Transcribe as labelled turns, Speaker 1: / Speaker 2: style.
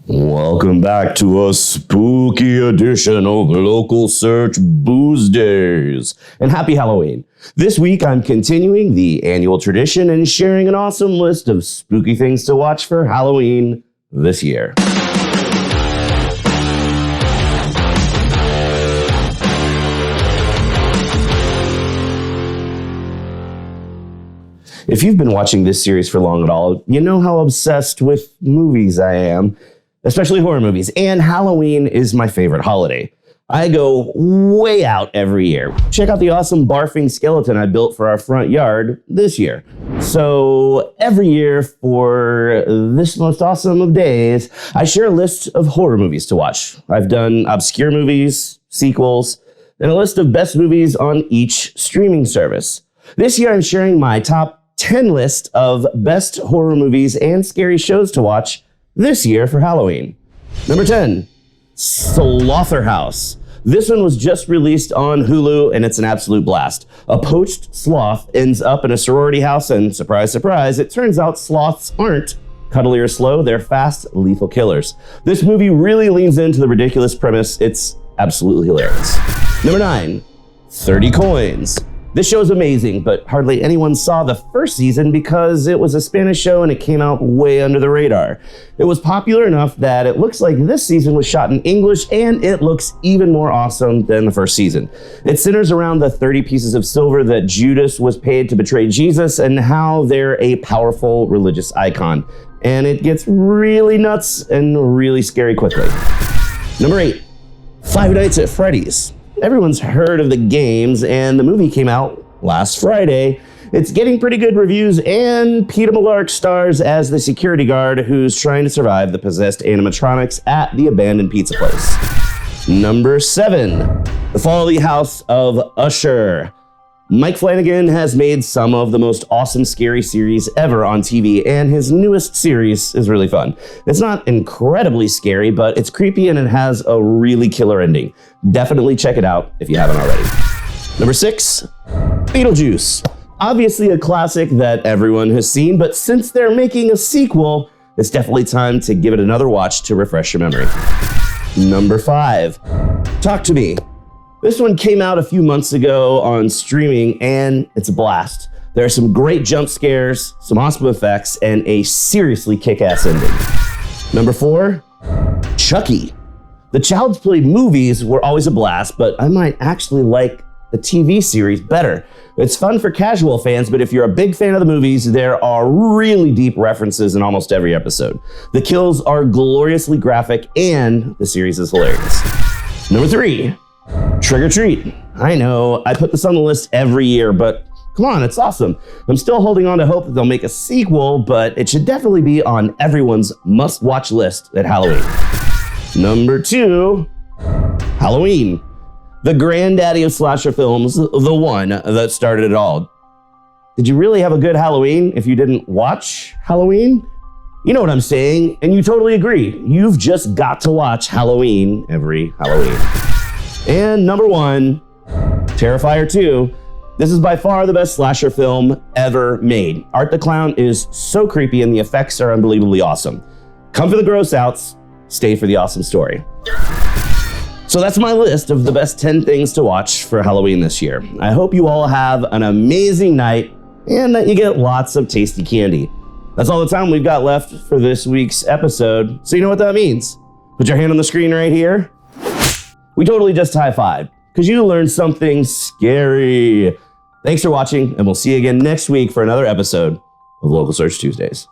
Speaker 1: Welcome back to a spooky edition of Local Search Boosdays. And happy Halloween. This week I'm continuing the annual tradition and sharing an awesome list of spooky things to watch for Halloween this year. If you've been watching this series for long at all, you know how obsessed with movies I am. Especially horror movies, and Halloween is my favorite holiday. I go way out every year. Check out the awesome barfing skeleton I built for our front yard this year. So every year for this most awesome of days, I share a list of horror movies to watch. I've done obscure movies, sequels, and a list of best movies on each streaming service. This year I'm sharing my top 10 list of best horror movies and scary shows to watch this year for Halloween. Number 10, Slaughterhouse. This one was just released on Hulu and it's an absolute blast. A poached sloth ends up in a sorority house and surprise, surprise, it turns out sloths aren't cuddly or slow, they're fast, lethal killers. This movie really leans into the ridiculous premise. It's absolutely hilarious. Number 9, 30 Coins. This show is amazing, but hardly anyone saw the first season because it was a Spanish show and it came out way under the radar. It was popular enough that it looks like this season was shot in English and it looks even more awesome than the first season. It centers around the 30 pieces of silver that Judas was paid to betray Jesus and how they're a powerful religious icon. And it gets really nuts and really scary quickly. Number 8, Five Nights at Freddy's. Everyone's heard of the games, and the movie came out last Friday. It's getting pretty good reviews, and Peter Malark stars as the security guard who's trying to survive the possessed animatronics at the abandoned pizza place. Number 7, The Folly House of Usher. Mike Flanagan has made some of the most awesome scary series ever on TV, and his newest series is really fun. It's not incredibly scary, but it's creepy and it has a really killer ending. Definitely check it out if you haven't already. Number 6, Beetlejuice. Obviously a classic that everyone has seen, but since they're making a sequel, it's definitely time to give it another watch to refresh your memory. Number 5, Talk to Me. This one came out a few months ago on streaming, and it's a blast. There are some great jump scares, some awesome effects, and a seriously kick-ass ending. Number 4, Chucky. The Child's Play movies were always a blast, but I might actually like the TV series better. It's fun for casual fans, but if you're a big fan of the movies, there are really deep references in almost every episode. The kills are gloriously graphic, and the series is hilarious. Number 3, Trick or Treat. I know, I put this on the list every year, but come on, it's awesome. I'm still holding on to hope that they'll make a sequel, but it should definitely be on everyone's must-watch list at Halloween. Number 2, Halloween. The granddaddy of slasher films, the one that started it all. Did you really have a good Halloween if you didn't watch Halloween? You know what I'm saying, and you totally agree. You've just got to watch Halloween every Halloween. And number 1, Terrifier 2. This is by far the best slasher film ever made. Art the Clown is so creepy and the effects are unbelievably awesome. Come for the gross outs, stay for the awesome story. So that's my list of the best 10 things to watch for Halloween this year. I hope you all have an amazing night and that you get lots of tasty candy. That's all the time we've got left for this week's episode. So you know what that means. Put your hand on the screen right here. We totally just high-fived because you learned something scary. Thanks for watching, and we'll see you again next week for another episode of Local Search Tuesdays.